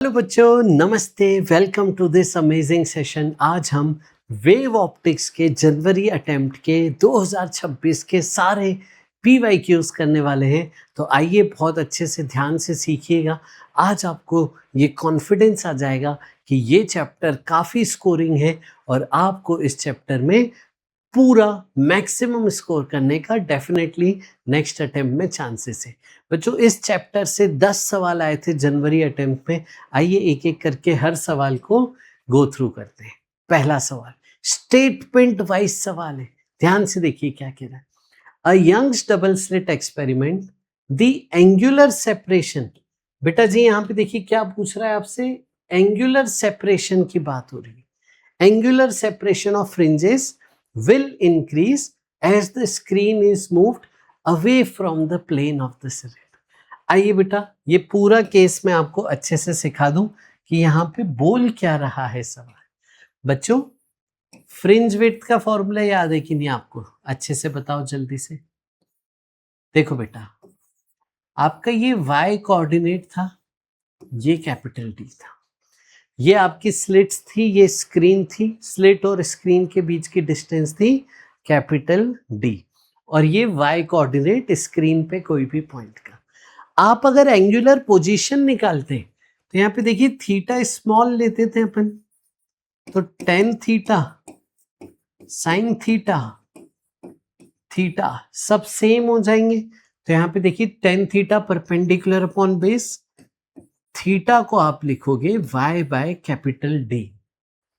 Hello बच्चों, नमस्ते। Welcome to this amazing session. आज हम वेव ऑप्टिक्स के जनवरी अटेम्प्ट के 2026 के सारे PYQs करने वाले हैं। तो आइए बहुत अच्छे से ध्यान से सीखिएगा। आज आपको ये कॉन्फिडेंस आ जाएगा कि ये चैप्टर काफ़ी स्कोरिंग है और आपको इस चैप्टर में पूरा मैक्सिमम स्कोर करने का डेफिनेटली नेक्स्ट अटेम्प्ट में चांसेस है। बच्चों, इस चैप्टर से 10 सवाल आए थे जनवरी अटेम्प्ट में। आइए एक एक करके हर सवाल को गो थ्रू करते हैं। पहला सवाल स्टेटमेंट वाइज सवाल है, ध्यान से देखिए क्या कह रहा है। A Young's double slit experiment the angular separation. बेटा जी यहाँ पे देखिए क्या पूछ रहा है आपसे, एंगुलर सेपरेशन की बात हो रही है। Angular separation of fringes will increase as the screen is moved away from the plane of the slit. आइए बेटा ये पूरा केस मैं आपको अच्छे से सिखा दूं कि यहाँ पे बोल क्या रहा है सवाल। बच्चों, फ्रिंज विड्थ का फॉर्मूला याद है कि नहीं आपको? अच्छे से बताओ जल्दी से। देखो बेटा, आपका ये y कोऑर्डिनेट था, ये कैपिटल D था, ये आपकी स्लिट्स थी, ये स्क्रीन थी, स्लिट और स्क्रीन के बीच की डिस्टेंस थी कैपिटल D, और ये y कोऑर्डिनेट स्क्रीन पे कोई भी पॉइंट का। आप अगर एंगुलर पोजीशन निकालते तो यहाँ पे देखिए थीटा स्मॉल लेते थे अपन, तो tan theta sine theta theta सब सेम हो जाएंगे। तो यहाँ पे देखिए tan theta perpendicular upon base, theta को आप लिखोगे y by capital D।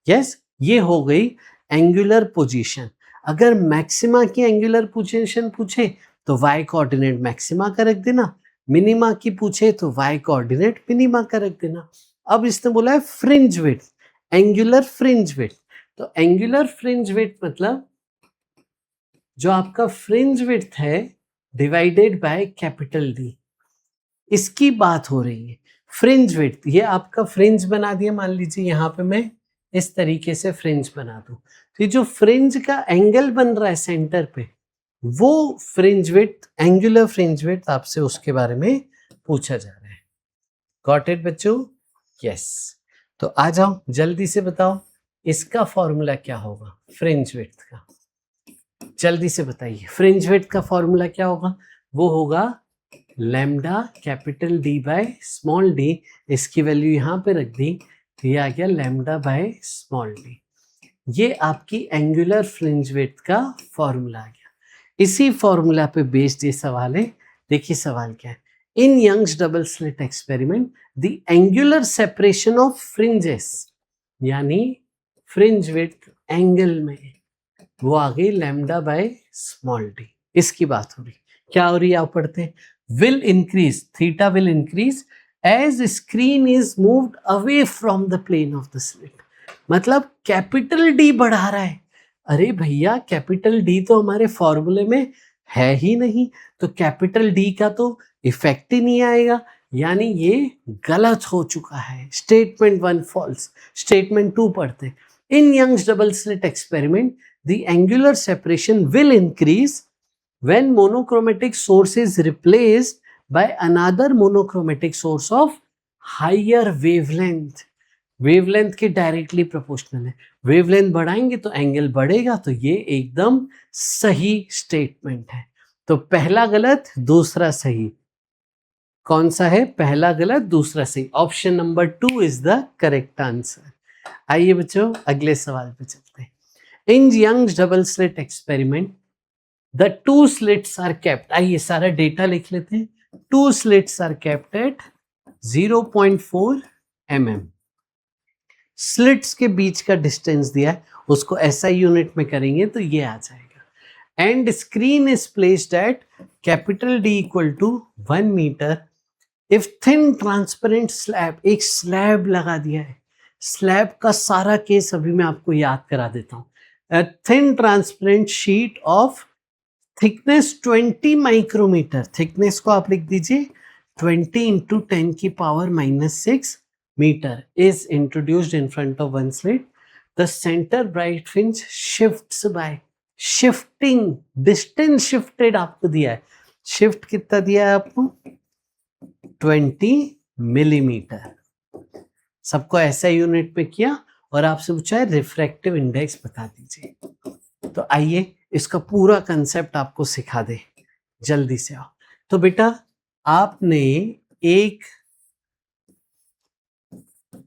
Yes, ये हो गई एंगुलर पोजीशन। अगर मैक्सिमा की एंगुलर पोजीशन पूछे तो y कोऑर्डिनेट मैक्सिमा का रख देना, मिनिमा की पूछे तो y कोऑर्डिनेट मिनिमा का रख देना। अब इसने बोला है fringe width, angular fringe width. तो एंगुलर फ्रिंज विड्थ मतलब जो आपका फ्रिंज विड्थ है डिवाइडेड बाय कैपिटल D, इसकी बात हो रही है। फ्रिंज विड्थ, ये आपका फ्रिंज बना दिया, मान लीजिए यहाँ पे मैं इस तरीके से फ्रिंज बना दूं, तो ये जो फ्रिंज का एंगल बन रहा है सेंटर पे, वो fringe width, angular fringe width आपसे उसके बारे में पूछा जा रहा है। गॉट इट बच्चों? यस। तो आ जाओ जल्दी से बताओ इसका फॉर्मूला क्या होगा फ्रिंज विड्थ का। जल्दी से बताइए फ्रिंज विड्थ का फॉर्मूला क्या होगा। वो होगा lambda capital D by small d, इसकी वैल्यू यहाँ पे रख दी, तो ये आ गया लैम्डा बाय स्मॉल d। ये आपकी एंगुलर फ्रिंज विड्थ का फॉर्मूला आ गया। इसी फॉर्मूला पे बेस्ड ये सवाल है। देखिए सवाल क्या है, in Young's double slit experiment the angular separation of fringes, यानी फ्रिंज विड्थ एंगल में वो आ गई लैम्डा बाय स्मॉल d। इसकी बात हो रही, क्या हो रही है आप पढ़ते हैं, will increase, theta will increase as screen is moved away from the plane of the slit। मतलब कैपिटल D बढ़ा रहा है। अरे भैया कैपिटल D तो हमारे फॉर्मूले में है ही नहीं, तो कैपिटल D का तो इफेक्ट ही नहीं आएगा, यानी ये गलत हो चुका है। Statement 1 false. स्टेटमेंट 2 पढ़ते हैं, in Young's double slit experiment the angular separation will increase when monochromatic source is replaced by another monochromatic source of higher wavelength। Wavelength के डायरेक्टली प्रोपोर्शनल है, वेवलेंथ बढ़ाएंगे तो एंगल बढ़ेगा, तो ये एकदम सही स्टेटमेंट है। तो पहला गलत दूसरा सही, कौन सा है? पहला गलत दूसरा सही, option number 2 is the correct answer. आइए बच्चों अगले सवाल पे चलते हैं। In Young's double slit experiment The two slits are kept, आइए सारा डेटा लिख लेते हैं। Two slits are kept at 0.4 mm। Slits के बीच का डिस्टेंस दिया है, उसको SI यूनिट में करेंगे तो ये आ जाएगा। And screen is placed at capital D equal to 1 metre if thin transparent slab, एक स्लैब लगा दिया है। स्लैब का सारा केस अभी मैं आपको याद करा देता हूँ। Thin transparent sheet of thickness 20 micrometre, thickness को आप लिख दीजिए 20 इंटू 10 की power -6 metre is introduced in front of one slit. The centre bright fringe shifts by shifting, distance shifted आपको दिया है, शिफ्ट कितना दिया है आपको 20 मिलीमीटर। सबको ऐसा यूनिट पे किया और आपसे पूछा है रिफ्रैक्टिव इंडेक्स बता दीजिए। तो आइए इसका पूरा कंसेप्ट आपको सिखा दे, जल्दी से आओ। तो बेटा आपने एक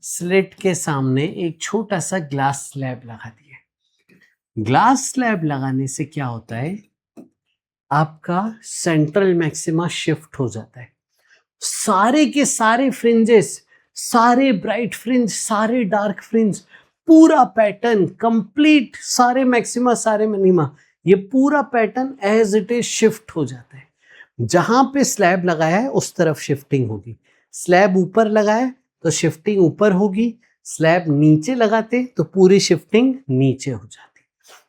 स्लिट के सामने एक छोटा सा ग्लास स्लैब लगा दिया। ग्लास स्लैब लगाने से क्या होता है, आपका सेंट्रल मैक्सिमा शिफ्ट हो जाता है। सारे के सारे फ्रिंजेस, सारे ब्राइट फ्रिंज, सारे डार्क फ्रिंज, पूरा पैटर्न कंप्लीट, सारे मैक्सिमा सारे मिनिमा, ये पूरा pattern as it is shift हो जाता है। जहां पे स्लैब लगाया है उस तरफ शिफ्टिंग होगी। स्लैब ऊपर लगाया तो शिफ्टिंग ऊपर होगी, स्लैब नीचे लगाते तो पूरी शिफ्टिंग नीचे हो जाती।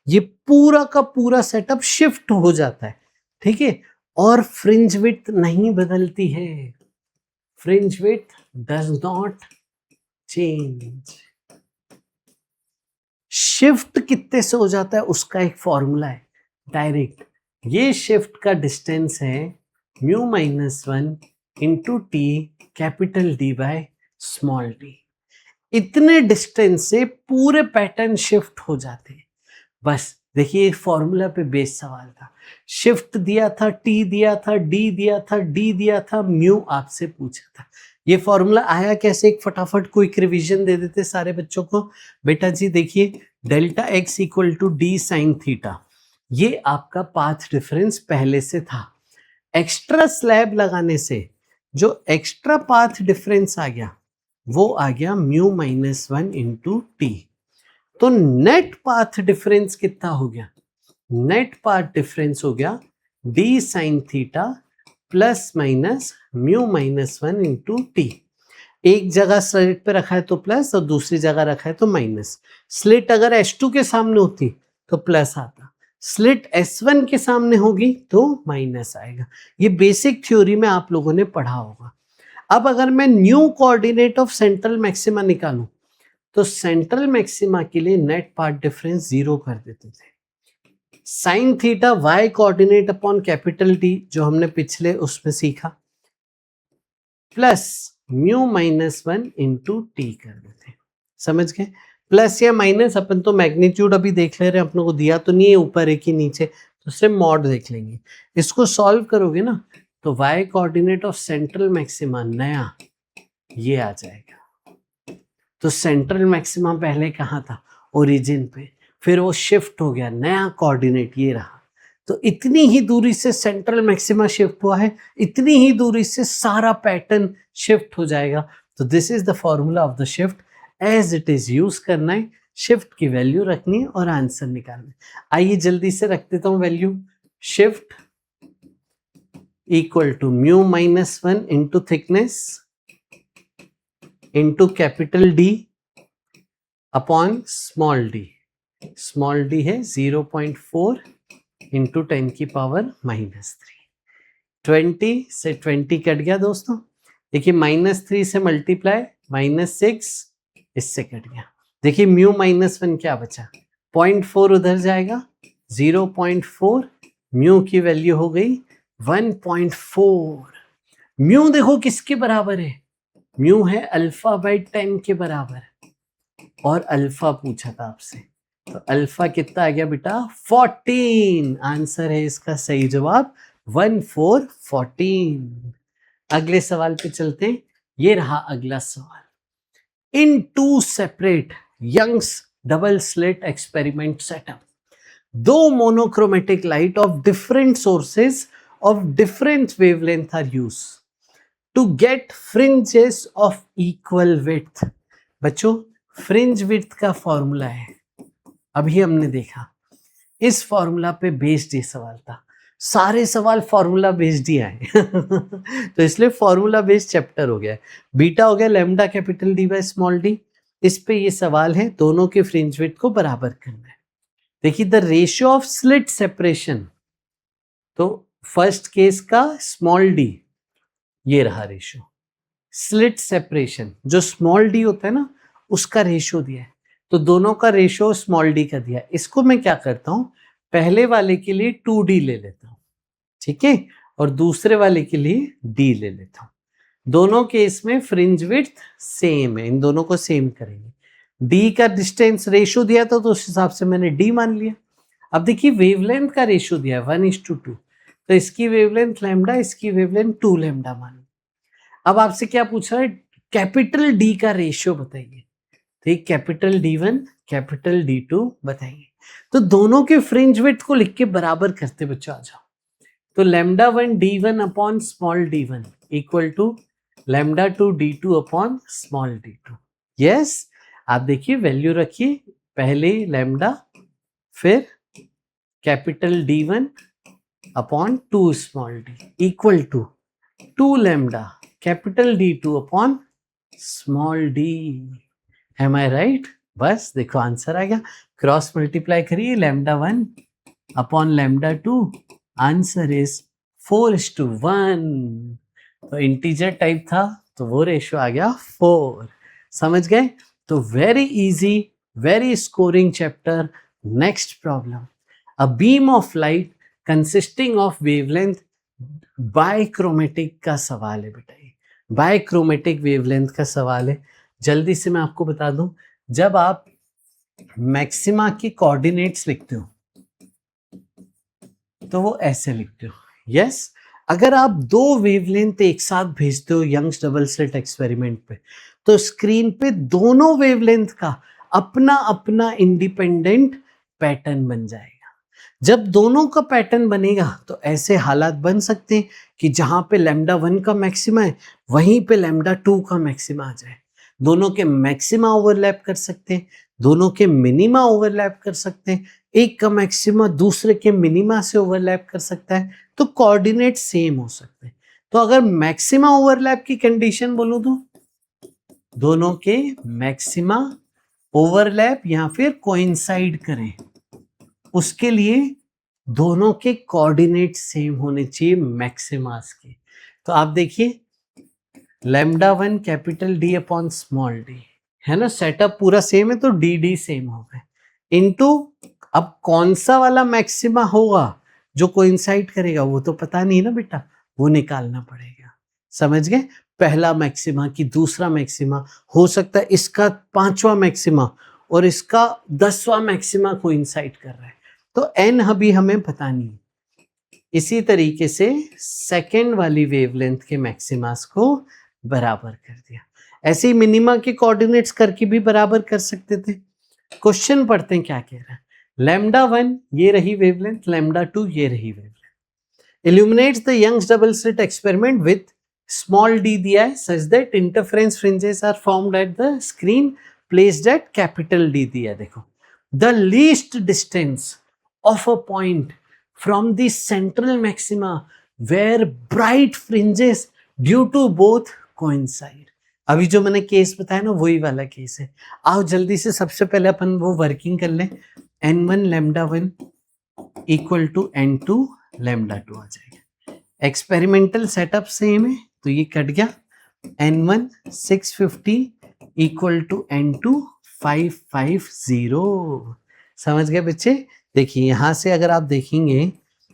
ये पूरा का पूरा सेटअप शिफ्ट हो जाता है, ठीक है। और फ्रिंज विड्थ नहीं बदलती है, fringe width does not change. Shift कितने से हो जाता है उसका एक फॉर्मूला है डायरेक्ट। ये शिफ्ट का डिस्टेंस है mu minus 1 into T capital D by small T. इतने डिस्टेंस से पूरे पैटर्न शिफ्ट हो जाते हैं। बस देखिए फॉर्मूला पे बेस सवाल था, शिफ्ट दिया था, टी दिया था, डी दिया था, डी दिया था, म्यू आपसे पूछा था। ये फॉर्मूला आया कैसे, एक फटाफट क्विक रिवीजन दे देते सारे बच्चों को। बेटा जी देखिए, delta X equal to D sine theta, ये आपका पाथ डिफरेंस पहले से था। एक्स्ट्रा स्लैब लगाने से जो एक्स्ट्रा पाथ डिफरेंस आ गया वो आ गया म्यू माइनस 1 इंटू टी। तो नेट पाथ डिफरेंस कितना हो गया, नेट पाथ डिफरेंस हो गया D sine theta plus minus mu minus 1 into T. एक जगह स्लिट पे रखा है तो प्लस और दूसरी जगह रखा है तो माइनस। स्लिट अगर S2 के सामने होती तो प्लस आता, स्लिट S1 के सामने होगी तो माइनस आएगा। ये बेसिक थ्योरी में आप लोगों ने पढ़ा होगा। अब अगर मैं new coordinate of central maxima निकालूं तो सेंट्रल मैक्सिमा के लिए नेट पाथ डिफरेंस 0 कर देते थे। Sine theta y coordinate upon capital D जो हमने पिछले उसमें सीखा, plus mu minus 1 into T कर देते। समझ गए, प्लस या माइनस अपन तो मैग्नीट्यूड अभी देख ले रहे हैं, अपनों को दिया तो नहीं है ऊपर एक ही नीचे, तो सिर्फ मॉड देख लेंगे। इसको सॉल्व करोगे ना तो y coordinate of central maxima नया ये आ जाएगा। तो सेंट्रल मैक्सिमा पहले कहाँ था, ओरिजिन पे, फिर वो शिफ्ट हो गया, नया कोऑर्डिनेट ये रहा। तो इतनी ही दूरी से सेंट्रल मैक्सिमा शिफ्ट हुआ है, इतनी ही दूरी से सारा पैटर्न शिफ्ट हो जाएगा। तो this is the formula of the shift, as it is use करना है, शिफ्ट की वैल्यू रखनी है और आंसर निकालना है। आइए जल्दी से रख देता हूं value. Shift equal to mu minus 1 into thickness into capital D upon small D. Small D है 0.4 इंटू 10 की पावर माइनस 3। 20 से 20 कट गया दोस्तों। देखिए -3 से मल्टीप्लाई -6 इससे कट गया। देखिए म्यू माइनस 1 क्या बचा, 0.4 उधर जाएगा, 0.4 म्यू की वैल्यू हो गई 1.4। म्यू देखो किसके बराबर है, म्यू है अल्फा बाई 10 के बराबर, और अल्फा पूछा था आपसे, तो अल्फा कितना आ गया बेटा 14। आंसर है इसका सही जवाब 1414। अगले सवाल पे चलते हैं। ये रहा अगला सवाल। In two separate Young's double slit experiment setup, दो monochromatic light of different sources of different wavelength are used to get fringes of equal width. बच्चों फ्रिंज विड्थ का फॉर्मूला है, अभी हमने देखा, इस फॉर्मूला पे बेस्ड ये सवाल था। सारे सवाल फॉर्मूला बेस्ड ही आए तो इसलिए फॉर्मूला बेस्ड चैप्टर हो गया है। बीटा हो गया lambda capital D by small D, इस पे ये सवाल है, दोनों के फ्रिंज विड्थ को बराबर करना है। देखिए the ratio of slit separation, तो फर्स्ट केस का स्मॉल डी, ये रहा रेशियो। स्लिट सेपरेशन जो स्मॉल डी होता है ना उसका रेशियो दिया है, तो दोनों का रेशियो स्मॉल डी का दिया है। इसको मैं क्या करता हूं, पहले वाले के लिए 2d ले लेता हूं, ठीक है, और दूसरे वाले के लिए d ले लेता हूं। दोनों केस में फ्रिंज विड्थ सेम है, इन दोनों को सेम करेंगे। डी का डिस्टेंस रेशियो दिया था तो उस हिसाब से मैंने डी मान लिया। अब देखिए वेवलेंथ का रेशियो दिया है 1:2, तो इसकी वेवलेंथ लैम्डा, इसकी वेवलेंथ 2 लैम्डा मान। अब आपसे क्या पूछ रहा है, कैपिटल डी का रेशियो बताइए। ठीक, कैपिटल D1 कैपिटल D2 बताइए। तो दोनों के फ्रिंज विड्थ को लिख के बराबर करते बच्चों, आ जाओ। तो λ1 D1 upon small d1 equal to λ2 D2 upon small d2। Yes, आप देखिए वैल्यू रखिए, पहले लैम्डा फिर capital D1 upon 2 small d equal to 2 lambda capital D2 upon small d। Am I right? बस देखो आंसर आ गया। क्रॉस मल्टीप्लाई करिए, λ1 upon λ2, answer is 4:1। तो इंटीजर टाइप था तो वो रेशियो आ गया 4। समझ गए? तो very easy, very scoring chapter. Next problem, a beam of light consisting of wavelength bichromatic का सवाल है बेटा। ये बायक्रोमेटिक वेवलेंथ का सवाल है। जल्दी से मैं आपको बता दूं, जब आप मैक्सिमा के कोऑर्डिनेट्स लिखते हो तो वो ऐसे लिखते हो। यस, अगर आप दो वेवलेंथ एक साथ भेजते हो यंग्स डबल स्लिट एक्सपेरिमेंट पे, तो स्क्रीन पे दोनों वेवलेंथ का अपना अपना इंडिपेंडेंट पैटर्न बन जाएगा। जब दोनों का पैटर्न बनेगा तो ऐसे हालात बन सकते हैं कि जहां पे λ1 का मैक्सिमा है वहीं पे λ2 का मैक्सिमा आ जाए। दोनों के मैक्सिमा ओवरलैप कर सकते हैं, दोनों के मिनिमा ओवरलैप कर सकते हैं, एक का मैक्सिमा दूसरे के मिनिमा से ओवरलैप कर सकता है, तो कोऑर्डिनेट सेम हो सकते हैं। तो अगर मैक्सिमा ओवरलैप की कंडीशन बोलूं तो दोनों के मैक्सिमा ओवरलैप या फिर कोइंसाइड करें, उसके लिए दोनों के कोऑर्डिनेट सेम होने चाहिए मैक्सिमास के। तो आप देखिए λ1 capital D upon small d है ना, सेटअप पूरा सेम है तो डी सेम हो गए इनटू, अब कौन सा वाला मैक्सिमा होगा जो कोइंसाइड करेगा वो तो पता नहीं ना बेटा, वो निकालना पड़ेगा। समझ गए? पहला मैक्सिमा की दूसरा मैक्सिमा हो सकता है, इसका 5वां मैक्सिमा और इसका 10वां मैक्सिमा कोइंसाइड कर रहा है, तो n अभी हमें पता नहीं। इसी तरीके से सेकेंड वाली वेवलेंथ के मैक्सिमास को बराबर कर दिया। ऐसे ही मिनिमा के कोऑर्डिनेट्स करके भी बराबर कर सकते थे। क्वेश्चन पढ़ते हैं क्या कह रहा है। λ1 ये रही वेवलेंथ, λ2 ये रही wavelength. Illuminates the Young's double slit experiment with small d दिया है such that interference fringes are formed at the screen placed at capital D दिया है। देखो, the least distance of a point from the central maxima where bright fringes due to both coincide। अभी जो मैंने case बताया ना वही वाला केस है। आओ जल्दी से सबसे पहले अपन वो वर्किंग कर लें। n1 λ1 इक्वल टू n2 λ2 आ जाएगा। एक्सपेरिमेंटल सेटअप सेम है तो ये कट गया। n1 650 equal to n2 550। समझ गए बच्चे? देखिए यहां से अगर आप देखेंगे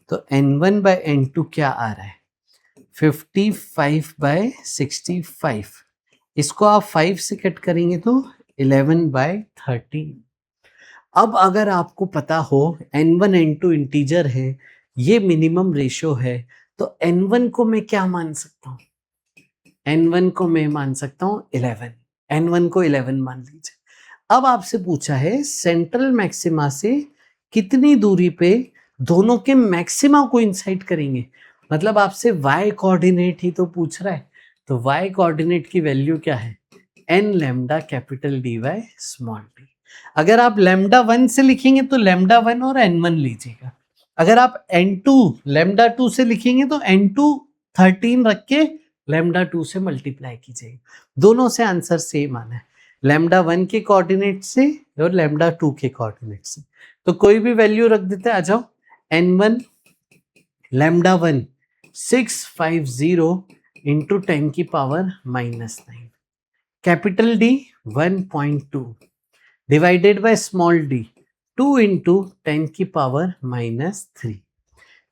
तो n1 बाय n2 क्या आ रहा है, 55 बाय 65। इसको आप 5 से कट करेंगे तो 11 बाय 13। अब अगर आपको पता हो n1 n2 इंटीजर है, ये मिनिमम रेशियो है, तो n1 को मैं क्या मान सकता हूं, n1 को मैं मान सकता हूं 11, n1 को 11 मान लीजिए। अब आपसे पूछा है सेंट्रल मैक्सिमा से कितनी दूरी पे दोनों के मैक्सिमा को इंसाइड करेंगे, मतलब आपसे y कोऑर्डिनेट ही तो पूछ रहा है, तो y कोऑर्डिनेट की वैल्यू क्या है, n lambda capital dy small d। अगर आप λ1 से लिखेंगे तो λ1 और n1 लीजिएगा, अगर आप n2 λ2 से लिखेंगे तो n2 13 रख के λ2 से मल्टीप्लाई कीजिएगा, दोनों से आंसर सेम आना है, λ1 के कोऑर्डिनेट से और λ2 के कोऑर्डिनेट से। तो कोई भी वैल्यू रख देते हैं, आ जाओ। n1 λ1 650 इंटू 10 की power -9, capital D 1.2 divided by small d 2 into 10 की पावर -3।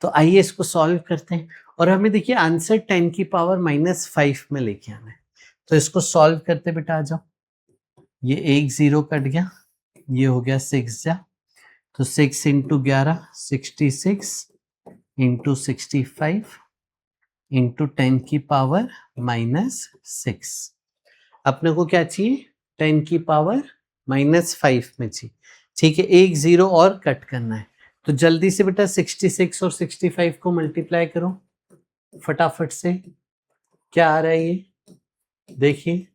तो आइए इसको सॉल्व करते हैं। और हमें देखिए आंसर 10 की पावर -5 में लेके आना है। तो इसको सॉल्व करते बेटा आ जाओ। ये एक 0 कट गया, ये हो गया 6 जा, तो 6 इंटू 11 66 इंटू 65 इंटू 10 की पावर -6। अपने को क्या चाहिए? 10 की पावर -5 में चाहिए। ठीक है, एक 0 और कट करना है। तो जल्दी से बेटा 66 और 65 को मल्टीप्लाई करो फटाफट से। क्या आ रहा है ये देखिए,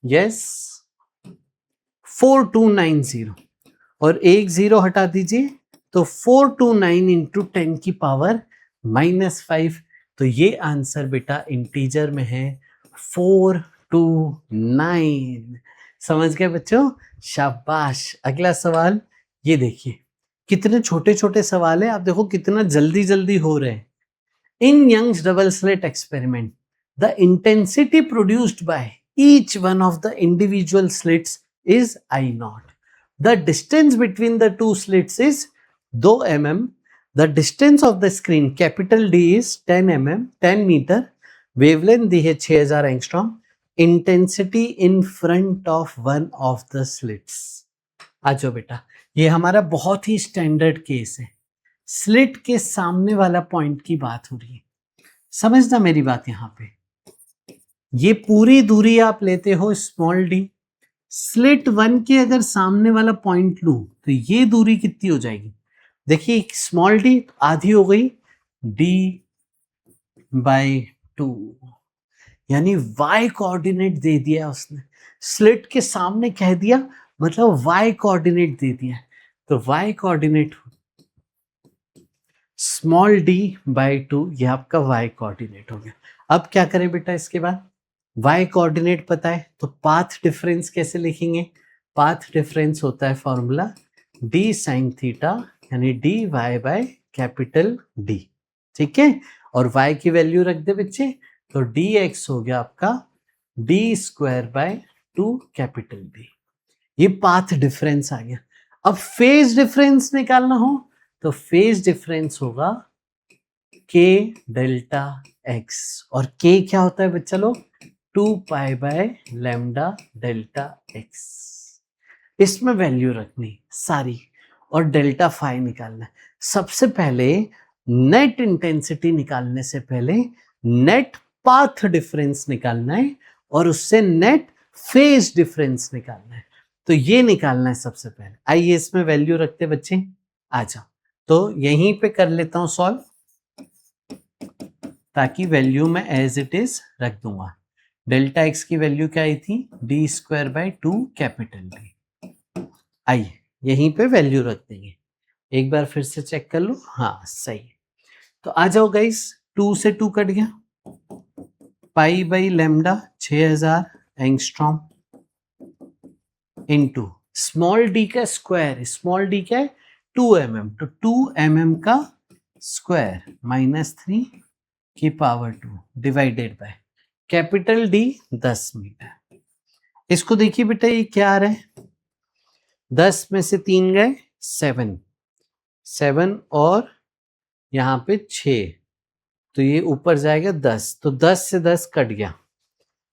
यस 4290, और एक 0 हटा दीजिए तो 429 इंटू 10 की पावर -5। तो ये आंसर बेटा इंटीजर में है 429। समझ गए बच्चों? शाबाश। अगला सवाल ये देखिए, कितने छोटे छोटे सवाल है, आप देखो कितना जल्दी जल्दी हो रहे हैं। In Young's double slit experiment the intensity produced by each one of the individual slits is I0. The distance between the two slits is 2 mm. The distance of the screen capital D is 10 mm, 10 meter. Wavelength दी है 6000 angstrom. Intensity in front of one of the slits. आ जाओ बेटा, ये हमारा बहुत ही standard case है। Slit के सामने वाला पॉइंट की बात हो रही है। समझना मेरी बात यहाँ पे, ये पूरी दूरी आप लेते हो स्मॉल डी, स्लिट 1 के अगर सामने वाला पॉइंट लूं तो ये दूरी कितनी हो जाएगी? देखिए स्मॉल डी आधी हो गई d/2, यानी y कोऑर्डिनेट दे दिया उसने। स्लिट के सामने कह दिया मतलब y कोऑर्डिनेट दे दिया। तो y कोऑर्डिनेट स्मॉल d/2, ये आपका y कोऑर्डिनेट हो गया। अब क्या करें बेटा इसके बाद? y कोऑर्डिनेट पता है तो पाथ डिफरेंस कैसे लिखेंगे? पाथ डिफरेंस होता है फॉर्मूला d sin थीटा यानी dy/D। ठीक है, और y की वैल्यू रख दे बच्चे, तो dx हो गया आपका d²/2D। ये पाथ डिफरेंस आ गया। अब फेज डिफरेंस निकालना हो तो फेज डिफरेंस होगा k डेल्टा x, और k क्या होता है बच्चा लोग? 2π/λ डेल्टा x। इसमें वैल्यू रखनी सारी और डेल्टा फाई निकालना है। सबसे पहले नेट इंटेंसिटी निकालने से पहले नेट पाथ डिफरेंस निकालना है और उससे नेट फेज डिफरेंस निकालना है। तो ये निकालना है सबसे पहले। आइए इसमें वैल्यू रखते बच्चे, आ जाओ। तो यहीं पे कर लेता हूं सॉल्व, ताकि वैल्यू मैं एज इट इज रख दूंगा। डेल्टा एक्स की वैल्यू क्या आई थी? d²/2 capital D. आइए यहीं पे वैल्यू रख देंगे। एक बार फिर से चेक कर लो, हाँ सही। तो आ जाओ गाइस, 2 से 2 कट गया, π/λ 6000 एंगस्ट्रॉम इनटू स्मॉल डी का स्क्वायर, स्मॉल डी क्या है? 2 mm, तो 2 mm का स्क्वायर -3 की power 2 divided by capital D 10 metre. इसको देखिए बेटा, ये क्या आ रहा है? 10 में से 3 गए 7 और यहाँ पे 6, तो ये ऊपर जाएगा 10, तो 10 से 10 कट गया,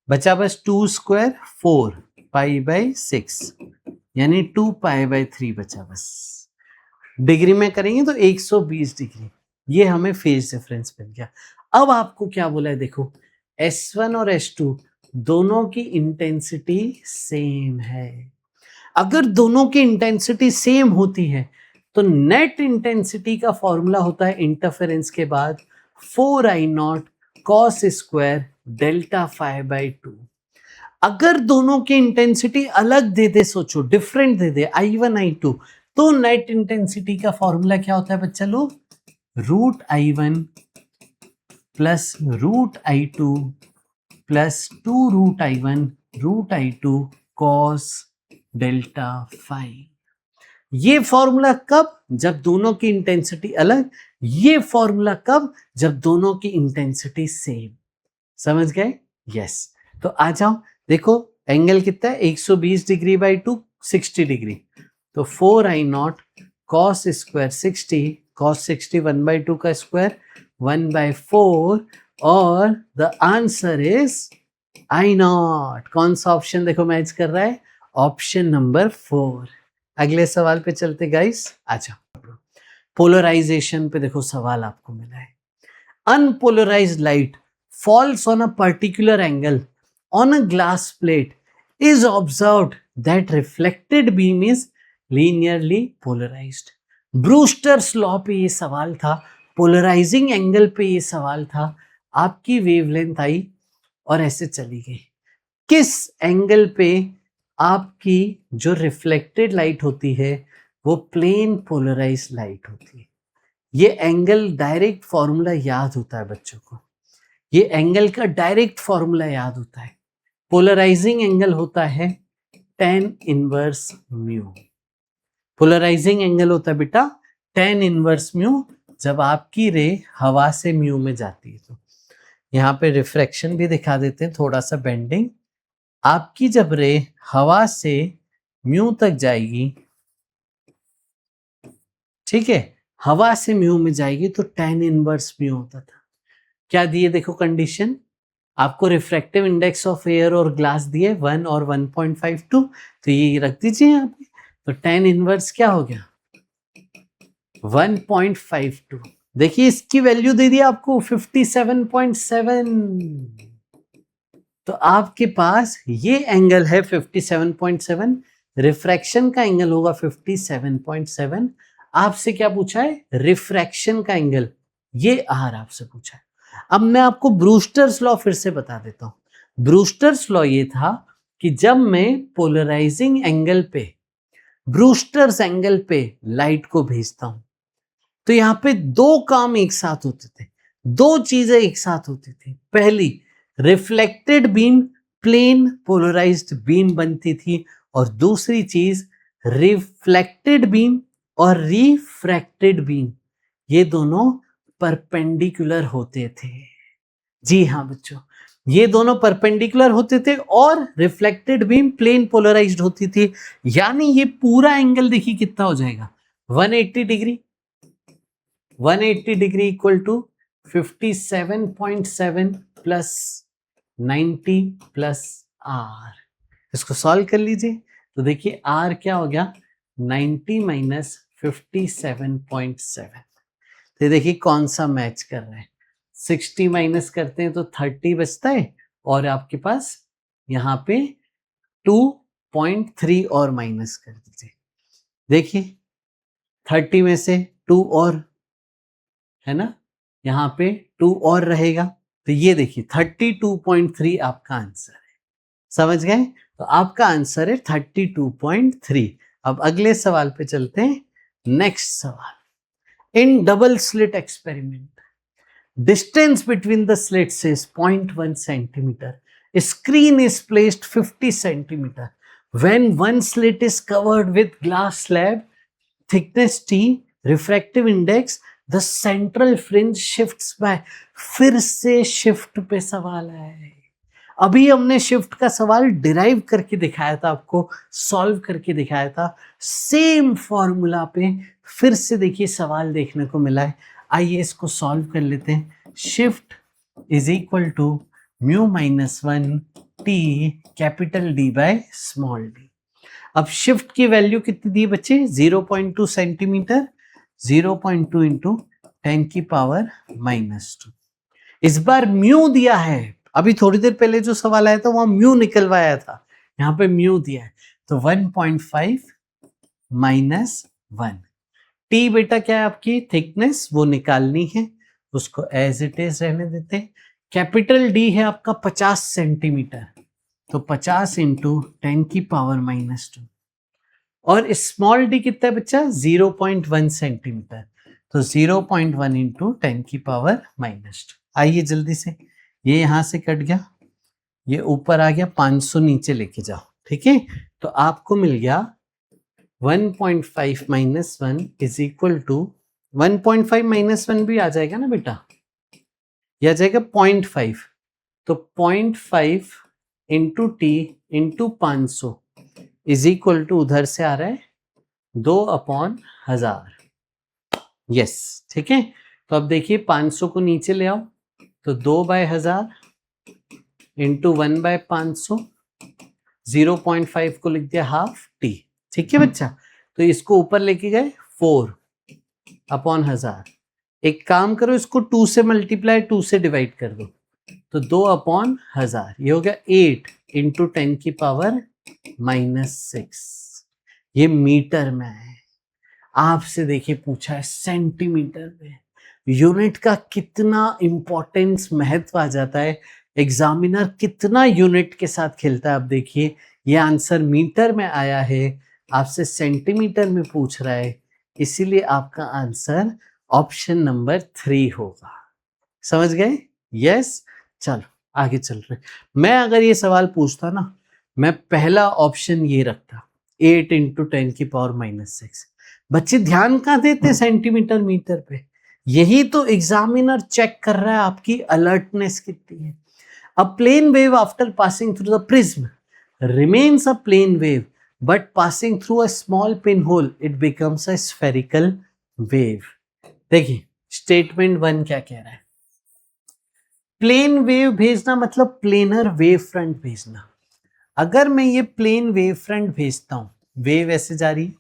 बचा बस 2² 4 π/6 यानी 2π/3 बचा बस। डिग्री में करेंगे तो 120 डिग्री। ये हमें फेज डिफरेंस मिल गया। अब आपको क्या बोला है देखो, S1 और S2 दोनों की इंटेंसिटी सेम है। अगर दोनों की इंटेंसिटी सेम होती है तो नेट इंटेंसिटी का फॉर्मूला होता है इंटरफेरेंस के बाद 4I0 cos स्क्वायर डेल्टा φ/2। अगर दोनों की इंटेंसिटी अलग दे दे, सोचो डिफरेंट दे दे, I1 I2, तो नेट इंटेंसिटी का फॉर्मूला क्या होता है बच्चा लोग? √I1 plus √I2 plus 2√I1 √I2 cos delta phi. ये फॉर्मूला कब? जब दोनों की इंटेंसिटी अलग। ये फॉर्मूला कब? जब दोनों की इंटेंसिटी सेम। समझ गए? यस। तो आ जाओ, देखो एंगल कितना है? 120 डिग्री बाई 2 60 डिग्री, तो 4I0 cos स्क्वायर 60, cos 60 1/2 का स्क्वायर 1/4 और द आंसर इज I0। कौन सा ऑप्शन देखो मैच कर रहा है? Option number 4। अगले सवाल पे चलते गाइस, आ जाओ। पोलराइजेशन पे देखो सवाल आपको मिला है। Unpolarized light falls on a particular angle on a glass plate is observed that reflected beam is linearly polarized। Brewster's law पे ये सवाल था, पोलराइजिंग एंगल पे ये सवाल था। आपकी वेवलेंथ आई और ऐसे चली गई। किस एंगल पे आपकी जो रिफ्लेक्टेड लाइट होती है वो प्लेन पोलराइज लाइट होती है? ये एंगल डायरेक्ट फॉर्मूला याद होता है बच्चों को, ये एंगल का डायरेक्ट फॉर्मूला याद होता है। पोलराइजिंग एंगल होता है tan inverse mu. Polarising angle होता है बेटा tan इनवर्स म्यू, जब आपकी रे हवा से म्यू में जाती है। तो यहाँ पे रिफ्रैक्शन भी दिखा देते हैं, थोड़ा सा बेंडिंग। आपकी जब रे हवा से म्यू तक जाएगी, ठीक है, हवा से म्यू में जाएगी तो tan इनवर्स म्यू होता था। क्या दिए देखो कंडीशन, आपको रिफ्रैक्टिव इंडेक्स ऑफ एयर और ग्लास दिए 1 और 1.52, तो ये रख दीजिए यहाँ पे। तो tan इनवर्स क्या हो गया 1.52। देखिए इसकी वैल्यू दे दी आपको 57.7। तो आपके पास ये एंगल है 57.7, रिफ्रैक्शन का एंगल होगा 57.7। आपसे क्या पूछा है? रिफ्रैक्शन का एंगल, ये आर आपसे पूछा है। अब मैं आपको ब्रूस्टर्स लॉ फिर से बता देता हूं। ब्रूस्टर्स लॉ ये था कि जब मैं पोलराइजिंग एंगल पे, ब्रूस्टर्स एंगल पे लाइट को भेजता हूं तो यहां पे दो काम एक साथ होते थे, दो चीजें एक साथ होती थी। पहली, reflected beam plane polarised beam बनती थी, और दूसरी चीज रिफ्लेक्टेड बीम और रिफ्रैक्टेड बीम, ये दोनों परपेंडिकुलर होते थे। जी हाँ बच्चों, ये दोनों परपेंडिकुलर होते थे और रिफ्लेक्टेड बीम प्लेन पोलराइज्ड होती थी। यानी ये पूरा एंगल देखिए कितना हो जाएगा 180 degree. 180 degree equal to 57.7 plus 90 plus R. इसको सॉल्व कर लीजिए तो देखिए आर क्या हो गया 90 माइनस 57.7। तो देखिए कौन सा मैच कर रहा है। 60 माइनस करते हैं तो 30 बचता है, और आपके पास यहाँ पे 2.3 और माइनस कर दीजिए। देखिए 30 में से 2 और है ना, यहाँ पे 2 और रहेगा, तो ये देखिए 32.3 आपका आंसर है। समझ गए? तो आपका आंसर है 32.3। अब अगले सवाल पे चलते हैं। नेक्स्ट सवाल, in double slit experiment, distance between the slits is 0.1 centimeter. A screen is placed 50 centimeter. When one slit is covered with glass slab, thickness T, refractive index, the central fringe shifts by। फिर से shift पे सवाल है। अभी हमने shift का सवाल derive करके दिखाया था, आपको सॉल्व करके दिखाया था। सेम फॉर्मूला पे फिर से देखिए सवाल देखने को मिला है। आइए इसको सॉल्व कर लेते हैं। Shift is equal to mu minus 1 T capital D by small D. अब शिफ्ट की वैल्यू कितनी दी बच्चे 0.2 सेंटीमीटर, 0.2 इंटू 10 की पावर -2। इस बार म्यू दिया है, अभी थोड़ी देर पहले जो सवाल आया था वहां म्यू निकलवाया था, यहाँ पे म्यू दिया है। तो 1.5 माइनस 1। टी बेटा क्या है आपकी थिकनेस, वो निकालनी है, उसको एज इट इज रहने देते हैं। कैपिटल डी है आपका 50 सेंटीमीटर, तो 50 इंटू 10 की पावर -2। और स्मॉल डी कितना है बच्चा 0.1 सेंटीमीटर, तो 0.1 इंटू 10 की पावर -2। आइए जल्दी से, ये यहां से कट गया, ये ऊपर आ गया, 500 नीचे लेके जाओ, ठीक है। तो आपको मिल गया 1.5 minus 1 is equal to 1.5 minus 1 भी आ जाएगा ना बेटा, यह आ जाएगा 0.5। तो 0.5 into T into 500 is equal to, उधर से आ रहा है 2/1000। यस, ठीक है। तो अब देखिए 500 को नीचे ले आओ, तो 2/1000 इंटू 1/500, 0.5 को लिख दिया हाफ टी। ठीक है बच्चा, तो इसको ऊपर लेके गए 4/1000। एक काम करो, इसको 2 से मल्टीप्लाई 2 से डिवाइड कर दो, तो 2/1000 ये हो गया 8 इंटू 10⁻⁻6। ये मीटर में है। आपसे देखिए पूछा है सेंटीमीटर में। यूनिट का कितना इंपॉर्टेंस, महत्व आ जाता है। एग्जामिनर कितना यूनिट के साथ खेलता है। अब देखिए ये आंसर मीटर में आया है, आपसे सेंटीमीटर में पूछ रहा है, इसीलिए आपका आंसर ऑप्शन नंबर 3 होगा। समझ गए? यस। चलो आगे चल रहे। मैं अगर ये सवाल पूछता ना, मैं पहला ऑप्शन ये रखता, 8 इंटू 10⁻⁻6। बच्चे ध्यान कहाँ देते सेंटीमीटर मीटर पे? यही तो एग्जामिनर चेक कर रहा है आपकी अलर्टनेस कितनी है। A plane wave after passing through the prism remains a plane wave, but passing through a small pinhole it becomes a spherical wave। देखिए स्टेटमेंट 1 क्या कह रहा है? प्लेन वेव भेजना मतलब प्लेनर वेव फ्रंट भेजना। अगर मैं ये प्लेन वेव फ्रंट भेजता हूं, वेव ऐसे जा रही,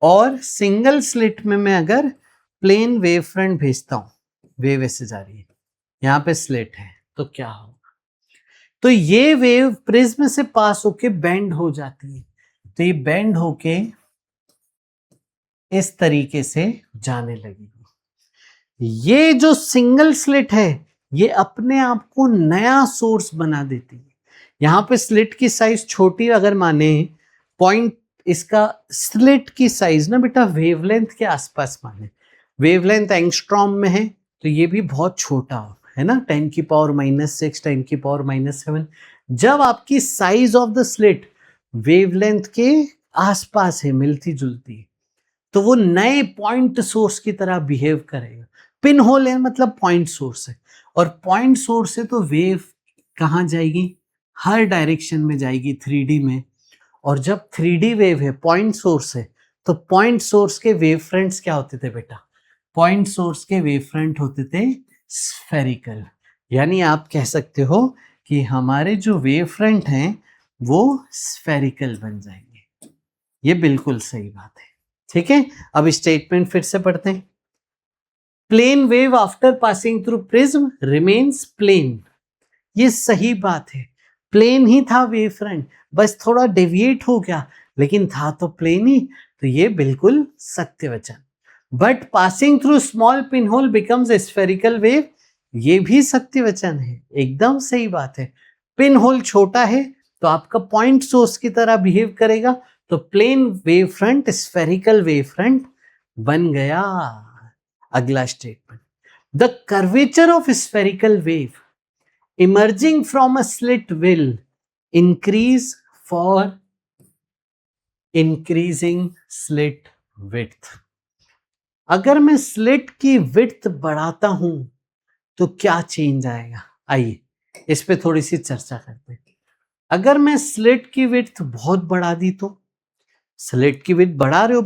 और सिंगल स्लिट में मैं अगर प्लेन वेव फ्रंट भेजता हूं, वेव ऐसे जा रही है, यहां पे स्लिट है, तो क्या होगा? तो ये वेव प्रिज्म से पास होके बेंड हो जाती है, तो ये बेंड होके इस तरीके से जाने लगेगी। ये जो सिंगल स्लिट है ये अपने आप को नया सोर्स बना देती है। यहां पे स्लिट की साइज छोटी अगर माने, पॉइंट इसका स्लिट की साइज ना बेटा वेवलेंथ के आसपास माने, वेवलेंथ एंगस्ट्रॉम में है, तो ये भी बहुत छोटा है ना, 10⁻⁻6 10⁻⁻7। जब आपकी size of the slit wavelength के आसपास है, मिलती जुलती, तो वो नए पॉइंट सोर्स की तरह बिहेव करेगा। पिन होल है मतलब पॉइंट सोर्स है, और पॉइंट सोर्स है तो वेव कहाँ जाएगी? हर डायरेक्शन में जाएगी 3D में। और जब 3D वेव है, पॉइंट सोर्स है, तो पॉइंट सोर्स के वेव फ्रंट्स क्या होते थे बेटा? पॉइंट सोर्स के वेव फ्रंट होते थे स्फेरिकल। यानी आप कह सकते हो कि हमारे जो वेव फ्रंट हैं वो स्फेरिकल बन जाएंगे। ये बिल्कुल सही बात है। ठीक है, अब स्टेटमेंट फिर से पढ़ते हैं। Plane wave after passing through prism remains plane. ये सही बात है, प्लेन ही था वेव फ्रंट, बस थोड़ा डेविएट हो गया, लेकिन था तो प्लेन ही, तो ये बिल्कुल सत्य वचन। But passing through small pin hole becomes a spherical wave, ये भी सत्य वचन है, एकदम सही बात है। पिन होल छोटा है तो आपका पॉइंट सोर्स की तरह बिहेव करेगा, तो plane wave front spherical wave front बन गया। अगला statement, the curvature of spherical wave emerging from a slit will increase for increasing slit width। अगर मैं स्लिट की विड्थ बढ़ाता हूं तो क्या चेंज आएगा? आइए इस पे थोड़ी सी चर्चा करते हैं। अगर मैं स्लिट की विड्थ बहुत बढ़ा दी, तो स्लिट की विड्थ बढ़ा रहे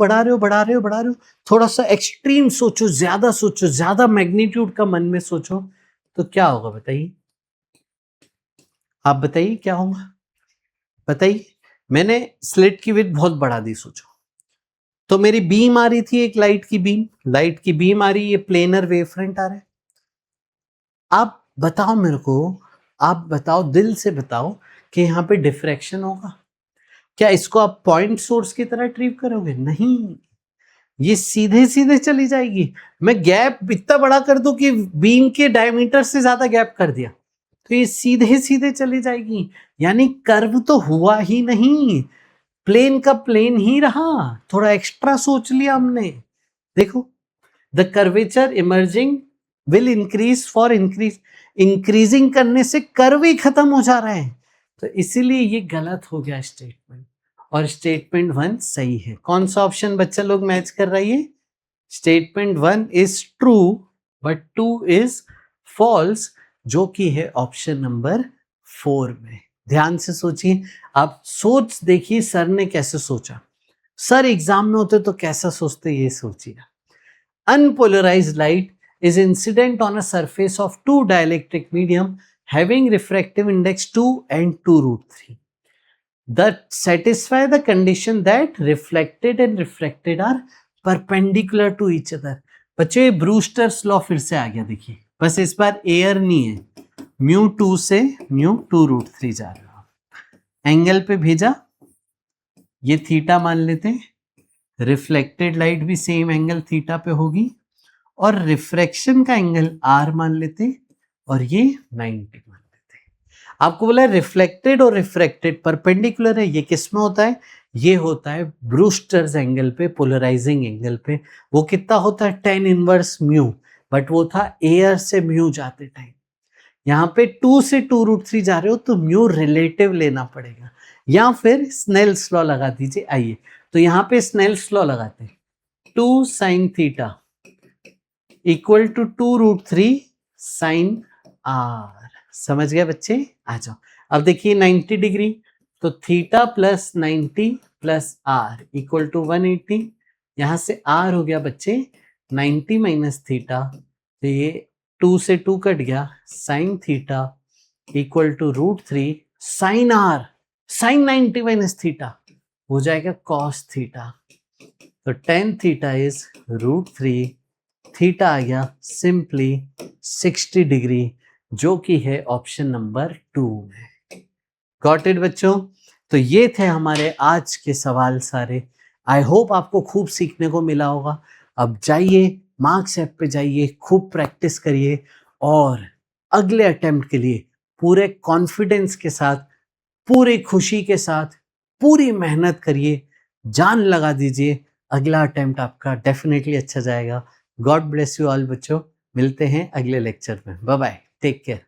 हो, थोड़ा सा एक्सट्रीम सोचो, ज्यादा मैग्नीट्यूड का मन में सोचो, तो क्या होगा बताइए? आप बताइए क्या होगा, बताइए। मैंने स्लिट की विड्थ बहुत बढ़ा दी, सोचो, तो मेरी बीम आ रही थी, एक लाइट की बीम आ रही है, प्लेनर वेव फ्रंट आ रहा है। आप बताओ मेरे को, आप बताओ, दिल से बताओ कि यहाँ पे डिफ्रैक्शन होगा? क्या इसको आप पॉइंट सोर्स की तरह ट्रीट करोगे? नहीं, ये सीधे सीधे चली जाएगी। मैं गैप इतना बड़ा कर दूं कि बीम के डायमीटर से ज्यादा गैप कर दिया, तो ये सीधे सीधे चली जाएगी, यानी कर्व तो हुआ ही नहीं, प्लेन का प्लेन ही रहा। थोड़ा एक्स्ट्रा सोच लिया हमने। देखो, the curvature emerging will increase for increasing करने से कर्व ही खत्म हो जा रहा है, तो इसीलिए ये गलत हो गया स्टेटमेंट, और स्टेटमेंट 1 सही है। कौन सा ऑप्शन बच्चा लोग मैच कर रही है? Statement 1 is true but 2 is false, जो कि है ऑप्शन नंबर 4 में। ध्यान से सोचिए, आप सोच देखिए सर ने कैसे सोचा। सर एग्जाम में होते तो कैसा सोचते ये सोचिए। Unpolarised light is incident on a surface of two dielectric medium having refractive index 2 and 2 root 3 that satisfy the condition that reflected and refracted are perpendicular to each other। बच्चों ये Brewster's law फिर से आ गया, देखिए बस इस बार air नहीं है, म्यू 2 से म्यू 2 रूट 3 जा रहा है। एंगल पे भेजा, ये थीटा मान लेते हैं, रिफ्लेक्टेड लाइट भी सेम एंगल थीटा पे होगी और रिफ्रैक्शन का एंगल आर मान लेते और ये 90 मान लेते। आपको बोला रिफ्लेक्टेड और रिफ्रैक्टेड परपेंडिकुलर है, ये किस में होता है? ये होता है ब्रूस्टर्स एंगल पे, पोलराइजिंग एंगल पे। वो कितना होता है? 10 इनवर्स म्यू, बट वो था एयर से म्यू जाते टाइम। यहाँ पे 2 से 2 रूट 3 जा रहे हो तो म्यू रिलेटिव लेना पड़ेगा, या फिर स्नेल्स लॉ लगा दीजिए। आइए तो यहाँ पे स्नेल्स लॉ लगाते हैं, 2 sine theta equal to 2 root 3 sine R. समझ गए बच्चे? आ जाओ। अब देखिए 90 डिग्री, तो theta plus 90 plus R equal to 180। यहां से आर हो गया बच्चे 90 माइनस थीटा, तो ये 2 से 2 कट गया, sine theta equal to root 3 sine r, sine 90 minus theta हो जाएगा कॉस थीटा। तो tan theta is root 3, theta आ गया सिंपली 60 डिग्री, जो कि है ऑप्शन नंबर 2 में। गॉट इट बच्चों? तो ये थे हमारे आज के सवाल सारे। आई होप आपको खूब सीखने को मिला होगा। अब जाइए मार्क्स ऐप पे जाइए, खूब प्रैक्टिस करिए और अगले अटेम्प्ट के लिए पूरे कॉन्फिडेंस के साथ, पूरी खुशी के साथ, पूरी मेहनत करिए, जान लगा दीजिए। अगला अटेम्प्ट आपका डेफिनेटली अच्छा जाएगा। गॉड ब्लेस यू ऑल बच्चों, मिलते हैं अगले लेक्चर में। Bye bye, take care.